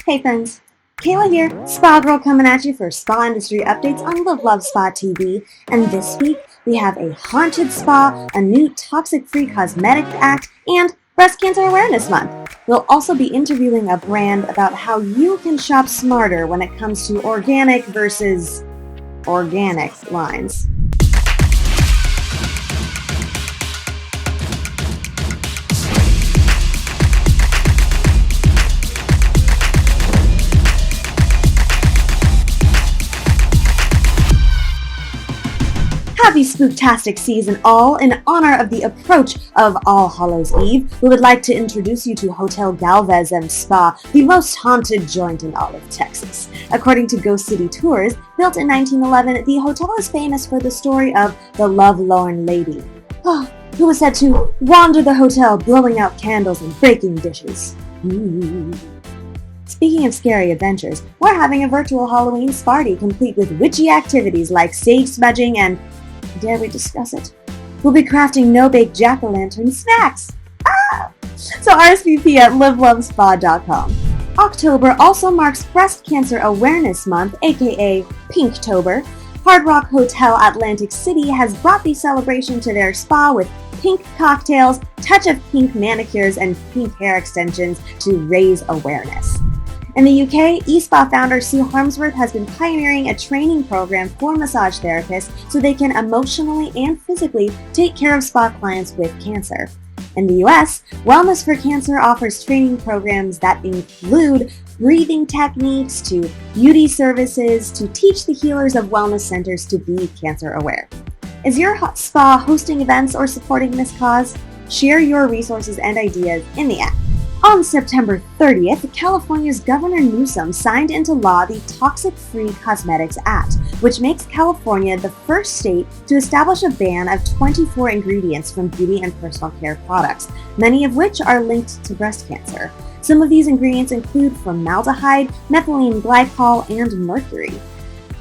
Hey friends, Kayla here, Spa Girl coming at you for spa industry updates on Live Love Spa TV. And this week we have a haunted spa, a new toxic-free cosmetics act, and Breast Cancer Awareness Month. We'll also be interviewing a brand about how you can shop smarter when it comes to organic versus organic lines. Happy Spooktastic season all! In honor of the approach of All Hallows Eve, we would like to introduce you to Hotel Galvez and Spa, the most haunted joint in all of Texas. According to Ghost City Tours, built in 1911, the hotel is famous for the story of the lovelorn lady, who was said to wander the hotel blowing out candles and breaking dishes. Ooh. Speaking of scary adventures, we're having a virtual Halloween Sparty complete with witchy activities like sage smudging and dare we discuss it? We'll be crafting no-bake jack-o'-lantern snacks! So RSVP at livelovespa.com. October also marks Breast Cancer Awareness Month, aka Pinktober. Hard Rock Hotel Atlantic City has brought the celebration to their spa with pink cocktails, touch of pink manicures, and pink hair extensions to raise awareness. In the UK, eSpa founder Sue Harmsworth has been pioneering a training program for massage therapists so they can emotionally and physically take care of spa clients with cancer. In the US, Wellness for Cancer offers training programs that include breathing techniques to beauty services to teach the healers of wellness centers to be cancer aware. Is your spa hosting events or supporting this cause? Share your resources and ideas in the app. On September 30th, California's Governor Newsom signed into law the Toxic-Free Cosmetics Act, which makes California the first state to establish a ban of 24 ingredients from beauty and personal care products, many of which are linked to breast cancer. Some of these ingredients include formaldehyde, methylene glycol, and mercury.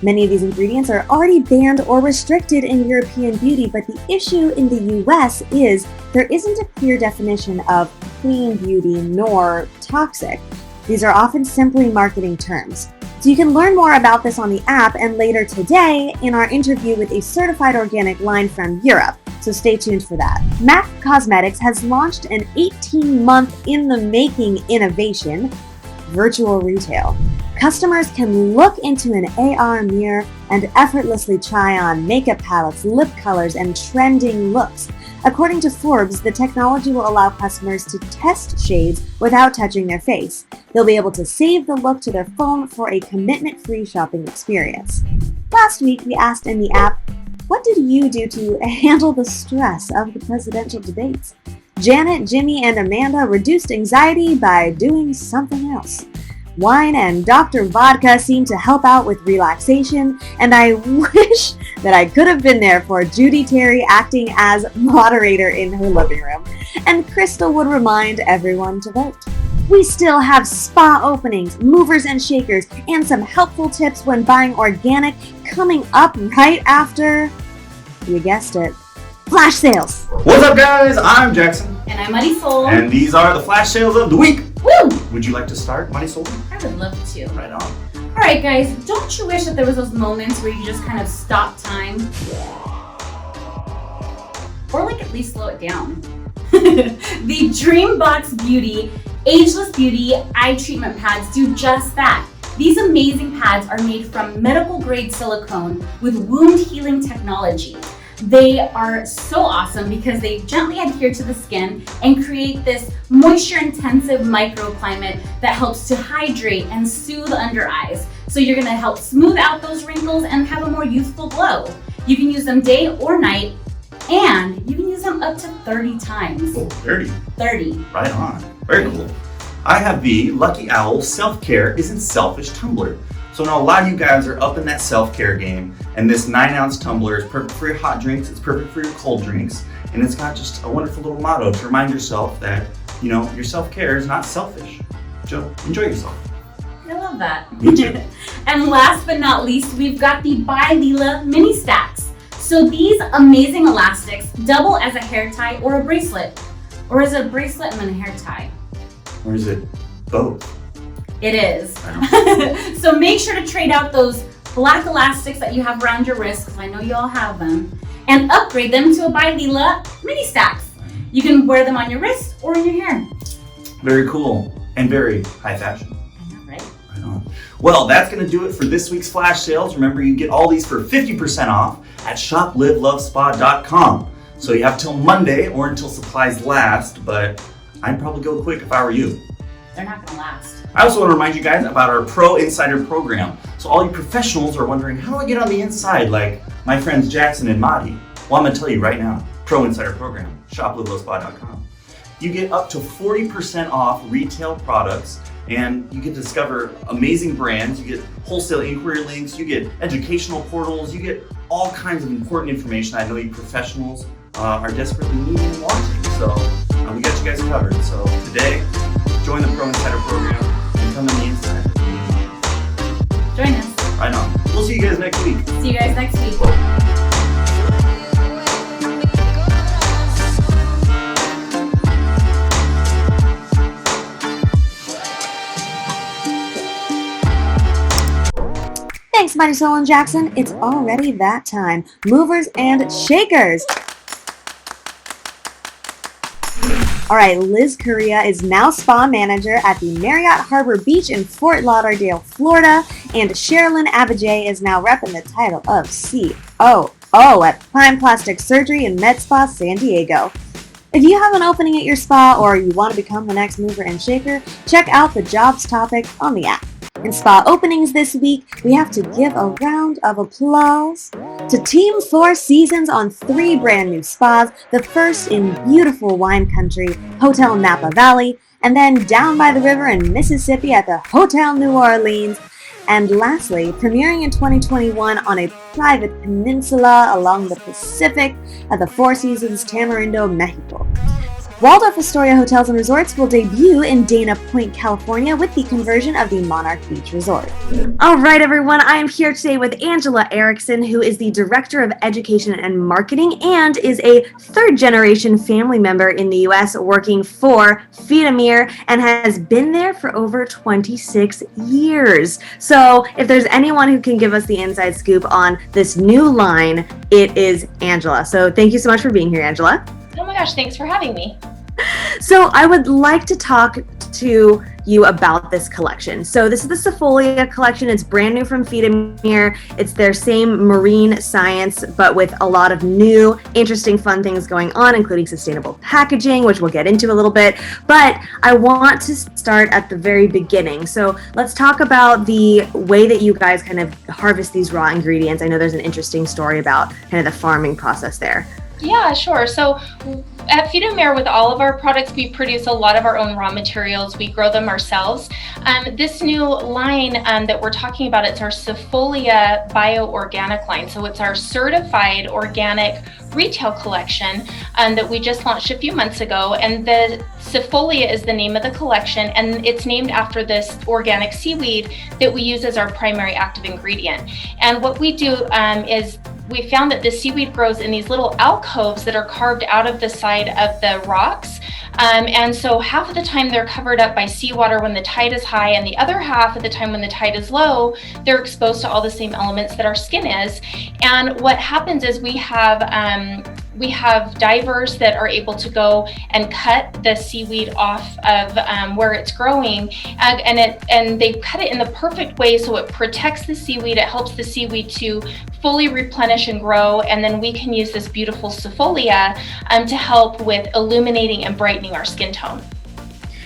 Many of these ingredients are already banned or restricted in European beauty, but the issue in the US is there isn't a clear definition of clean beauty nor toxic. These are often simply marketing terms. So you can learn more about this on the app and later today in our interview with a certified organic line from Europe. So stay tuned for that. MAC Cosmetics has launched an 18-month in-the-making innovation, virtual retail. Customers can look into an AR mirror and effortlessly try on makeup palettes, lip colors, and trending looks. According to Forbes, the technology will allow customers to test shades without touching their face. They'll be able to save the look to their phone for a commitment-free shopping experience. Last week, we asked in the app, what did you do to handle the stress of the presidential debates? Janet, Jimmy, and Amanda reduced anxiety by doing something else. Wine and Dr. Vodka seem to help out with relaxation, and I wish that I could have been there for Judy Terry acting as moderator in her living room. And Crystal would remind everyone to vote. We still have spa openings, movers and shakers, and some helpful tips when buying organic coming up right after, you guessed it, flash sales. What's up, guys? I'm Jackson. And I'm Money Soul. And these are the flash sales of the week. Woo! Would you like to start, Money Soul? I would love to. Right on. Alright guys, don't you wish that there was those moments where you just kind of stop time? Or like at least slow it down. The Dreambox Beauty Ageless Beauty Eye Treatment Pads do just that. These amazing pads are made from medical grade silicone with wound healing technology. They are so awesome because they gently adhere to the skin and create this moisture-intensive microclimate that helps to hydrate and soothe under eyes. So you're gonna help smooth out those wrinkles and have a more youthful glow. You can use them day or night, and you can use them up to 30 times. Oh, 30. 30. Right on. Very cool. I have the Lucky Owl Self-Care Isn't Selfish Tumbler. So now a lot of you guys are up in that self-care game, and this 9-ounce tumbler is perfect for your hot drinks, it's perfect for your cold drinks, and it's got just a wonderful little motto to remind yourself that, your self-care is not selfish. So enjoy yourself. I love that. Me too. And last but not least, we've got the By Leela Mini Stacks. So these amazing elastics double as a hair tie or a bracelet. Or is it a bracelet and then a hair tie? Or is it both? It is. I So make sure to trade out those black elastics that you have around your wrist, because I know you all have them, and upgrade them to a By Leela mini stacks. You can wear them on your wrist or in your hair. Very cool and very high fashion. I know, right? Right on. Well, that's going to do it for this week's flash sales. Remember, you get all these for 50% off at shoplivelovespa.com. So you have till Monday or until supplies last, but I'd probably go quick if I were you. They're not going to last. I also want to remind you guys about our Pro Insider program. So all you professionals are wondering, how do I get on the inside like my friends Jackson and Madi? Well, I'm going to tell you right now, Pro Insider program, shoplivelovespa.com. You get up to 40% off retail products, and you get to discover amazing brands. You get wholesale inquiry links, you get educational portals, you get all kinds of important information I know you professionals are desperately needing and wanting. So we got you guys covered. So today, join the Pro Insider program and come on the inside. Join us. Right on. We'll see you guys next week. See you guys next week. Thanks, Mighty Soul and Jackson. It's already that time. Movers and shakers. All right, Liz Correa is now spa manager at the Marriott Harbor Beach in Fort Lauderdale, Florida, and Sherilyn Abijay is now repping the title of COO at Prime Plastic Surgery and Med Spa San Diego. If you have an opening at your spa or you want to become the next mover and shaker, check out the jobs topic on the app. In spa openings this week, we have to give a round of applause to Team 4 Seasons on 3 brand new spas, the first in beautiful wine country, Hotel Napa Valley, and then down by the river in Mississippi at the Hotel New Orleans, and lastly, premiering in 2021 on a private peninsula along the Pacific at the Four Seasons Tamarindo, Mexico. Waldorf Astoria Hotels and Resorts will debut in Dana Point, California with the conversion of the Monarch Beach Resort. All right, everyone, I am here today with Angela Eriksen, who is the Director of Education and Marketing and is a third-generation family member in the U.S. working for Phytomer and has been there for over 26 years. So if there's anyone who can give us the inside scoop on this new line, it is Angela. So thank you so much for being here, Angela. Oh my gosh, thanks for having me. So I would like to talk to you about this collection. So this is the Sefolia collection. It's brand new from Phytomer. It's their same marine science, but with a lot of new, interesting, fun things going on, including sustainable packaging, which we'll get into a little bit. But I want to start at the very beginning. So let's talk about the way that you guys kind of harvest these raw ingredients. I know there's an interesting story about kind of the farming process there. Yeah, sure. So at Phytomer, with all of our products, we produce a lot of our own raw materials. We grow them ourselves. This new line that we're talking about, it's our Sefolia Bio-Organic line. So it's our certified organic retail collection that we just launched a few months ago. And the Sefolia is the name of the collection, and it's named after this organic seaweed that we use as our primary active ingredient. And what we do is we found that the seaweed grows in these little alcoves that are carved out of the side of the rocks. And so half of the time they're covered up by seawater when the tide is high, and the other half of the time when the tide is low, they're exposed to all the same elements that our skin is. And what happens is we have divers that are able to go and cut the seaweed off of where it's growing, and they cut it in the perfect way so it protects the seaweed. It helps the seaweed to fully replenish and grow, and then we can use this beautiful Sefolia to help with illuminating and brightening our skin tone.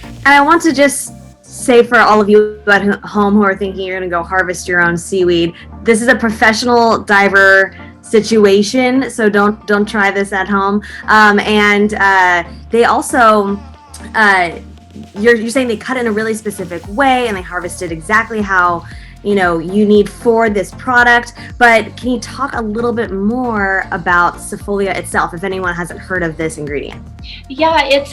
And I want to just say for all of you at home who are thinking you're going to go harvest your own seaweed, this is a professional diver situation, so don't try this at home. They also you're saying they cut in a really specific way and they harvest it exactly how you need for this product. But can you talk a little bit more about sefolia itself, if anyone hasn't heard of this ingredient? Yeah, it's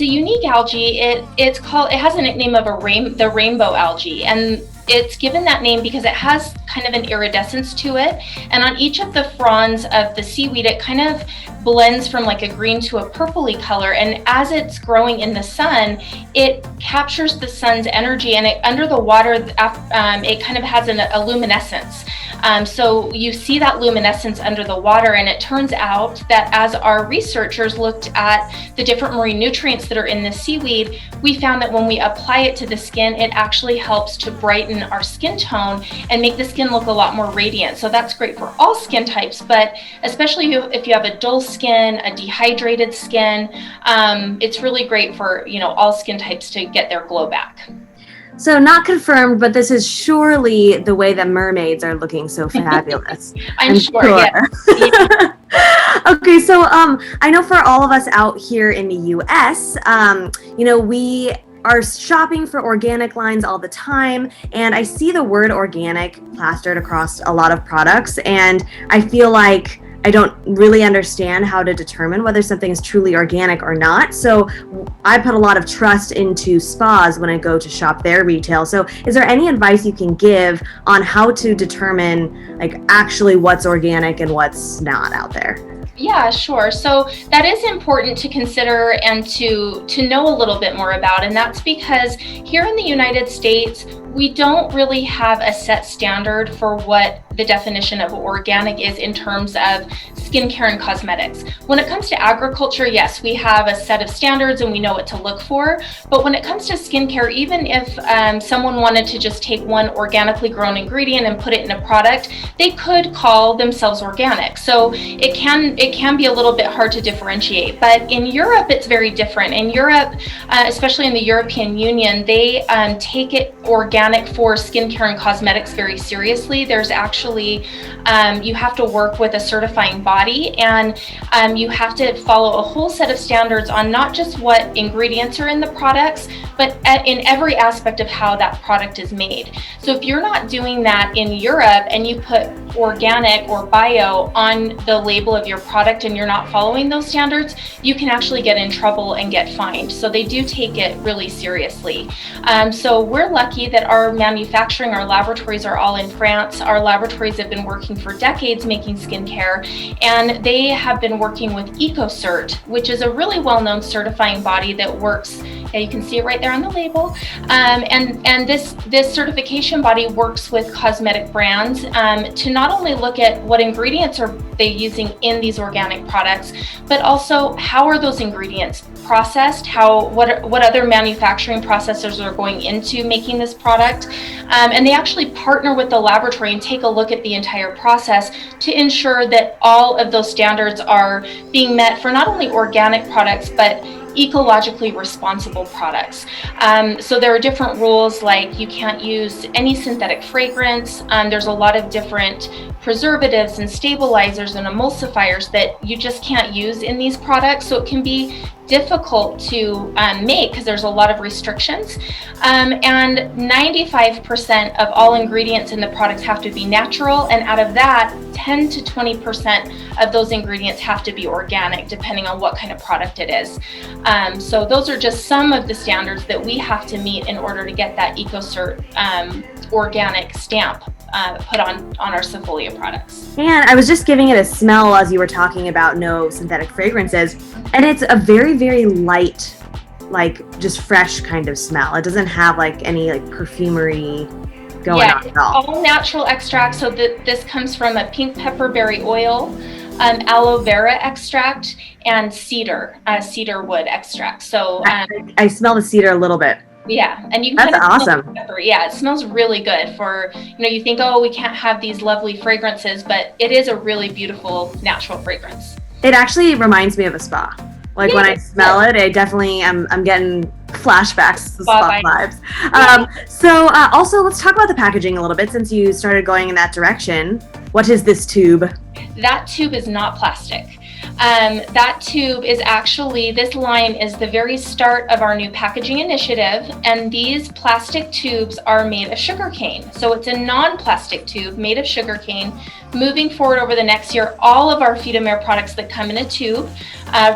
a unique algae. It has a nickname of the rainbow algae, and it's given that name because it has kind of an iridescence to it, and on each of the fronds of the seaweed it kind of blends from like a green to a purpley color, and as it's growing in the sun it captures the sun's energy, and under the water it kind of has a luminescence. So you see that luminescence under the water, and it turns out that as our researchers looked at the different marine nutrients that are in the seaweed, we found that when we apply it to the skin, it actually helps to brighten our skin tone and make the skin look a lot more radiant. So that's great for all skin types, but especially if you have a dull skin, a dehydrated skin, it's really great for all skin types to get their glow back. So not confirmed, but this is surely the way that mermaids are looking so fabulous. I'm sure. Yeah. Okay, so I know for all of us out here in the US, we are shopping for organic lines all the time, and I see the word organic plastered across a lot of products, and I feel like I don't really understand how to determine whether something is truly organic or not. So I put a lot of trust into spas when I go to shop their retail. So is there any advice you can give on how to determine actually what's organic and what's not out there? Yeah, sure. So that is important to consider and to know a little bit more about. And that's because here in the United States, we don't really have a set standard for what the definition of organic is in terms of skincare and cosmetics. When it comes to agriculture, yes, we have a set of standards and we know what to look for. But when it comes to skincare, even if someone wanted to just take one organically grown ingredient and put it in a product, they could call themselves organic. So it can be a little bit hard to differentiate. But in Europe, it's very different. In Europe, especially in the European Union, they take it organic for skincare and cosmetics very seriously. There's actually, you have to work with a certifying body, and you have to follow a whole set of standards on not just what ingredients are in the products, but in every aspect of how that product is made. So if you're not doing that in Europe and you put organic or bio on the label of your product and you're not following those standards, you can actually get in trouble and get fined. So they do take it really seriously. So we're lucky that our manufacturing, our laboratories are all in France. Our laboratories have been working for decades making skincare, and they have been working with EcoCert, which is a really well-known certifying body that works. Yeah, you can see it right there on the label. And this certification body works with cosmetic brands to not only look at what ingredients are they using in these organic products, but also how are those ingredients processed, what other manufacturing processes are going into making this product. And they actually partner with the laboratory and take a look at the entire process to ensure that all of those standards are being met for not only organic products, but ecologically responsible products. So there are different rules, like you can't use any synthetic fragrance. There's a lot of different preservatives and stabilizers and emulsifiers that you just can't use in these products. So it can be difficult to make because there's a lot of restrictions. And 95% of all ingredients in the products have to be natural, and out of that, 10 to 20% of those ingredients have to be organic, depending on what kind of product it is. So those are just some of the standards that we have to meet in order to get that EcoCert organic stamp put on our Sefolia products. And I was just giving it a smell as you were talking about no synthetic fragrances, and it's a very, very light, just fresh kind of smell. It doesn't have any perfumery going on at all. All natural extract. So this comes from a pink pepperberry oil, aloe vera extract, and cedar wood extract. So I smell the cedar a little bit. Yeah, and you can That's awesome. Pepper. Yeah, it smells really good for, you think, oh, we can't have these lovely fragrances, but it is a really beautiful natural fragrance. It actually reminds me of a spa. When I smell it, I definitely I'm getting flashbacks to spa vibes. So also let's talk about the packaging a little bit, since you started going in that direction. What is this tube? That tube is not plastic. That tube is actually, this line is the very start of our new packaging initiative, and these plastic tubes are made of sugarcane. So it's a non-plastic tube made of sugarcane. Moving forward over the next year, all of our Phytomer products that come in a tube,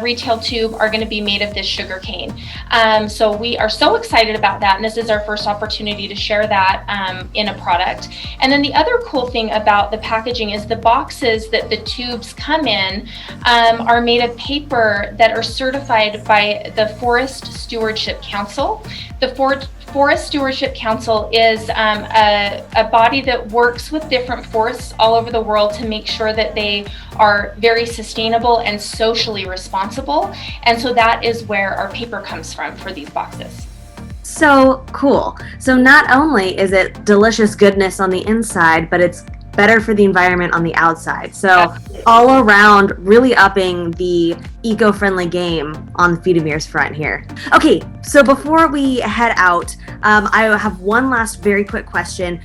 retail tube, are going to be made of this sugarcane. So we are so excited about that, and this is our first opportunity to share that in a product. And then the other cool thing about the packaging is the boxes that the tubes come in are made of paper that are certified by the Forest Stewardship Council. The Forest Stewardship Council is a body that works with different forests all over the world to make sure that they are very sustainable and socially responsible. And so that is where our paper comes from for these boxes. So cool. So not only is it delicious goodness on the inside, but it's better for the environment on the outside. So Absolutely. All around, really upping the eco-friendly game on the Phytomer's front here. Okay, so before we head out, I have one last very quick question.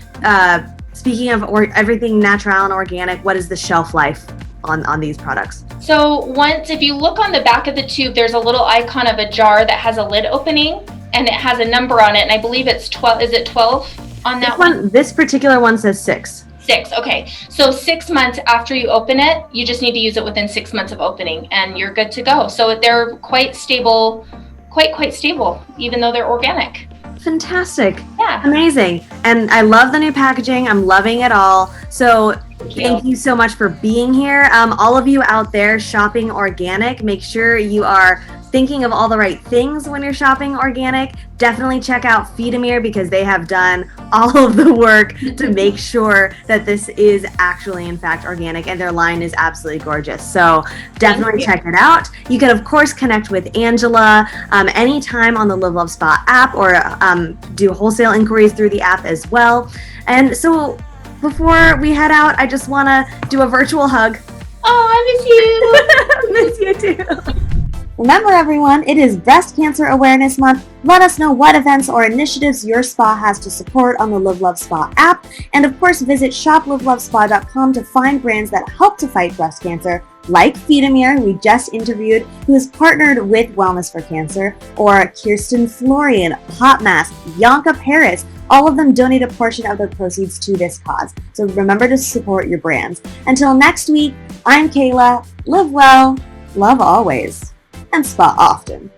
Speaking of everything natural and organic, what is the shelf life on these products? So if you look on the back of the tube, there's a little icon of a jar that has a lid opening, and it has a number on it, and I believe it's 12. Is it 12 on that one? This particular one says 6. 6, okay. So 6 months after you open it, you just need to use it within 6 months of opening, and you're good to go. So they're quite stable, quite stable, even though they're organic. Fantastic. Yeah. Amazing. And I love the new packaging. I'm loving it all. So thank you so much for being here. All of you out there shopping organic, make sure you are thinking of all the right things when you're shopping organic. Definitely check out Phytomer because they have done all of the work to make sure that this is actually in fact organic, and their line is absolutely gorgeous. So definitely check it out. You can of course connect with Angela anytime on the Live Love Spa app, or do wholesale inquiries through the app as well. And so before we head out, I just want to do a virtual hug. Oh, I miss you. Miss you too. Remember everyone, it is Breast Cancer Awareness Month. Let us know what events or initiatives your spa has to support on the Live Love Spa app. And of course, visit shoplivelovespa.com to find brands that help to fight breast cancer, like Phytomer, we just interviewed, who is partnered with Wellness for Cancer, or Kirsten Florian, Hot Mask, Yanka Paris. All of them donate a portion of their proceeds to this cause. So remember to support your brands. Until next week, I'm Kayla. Live well, love always, and spa often.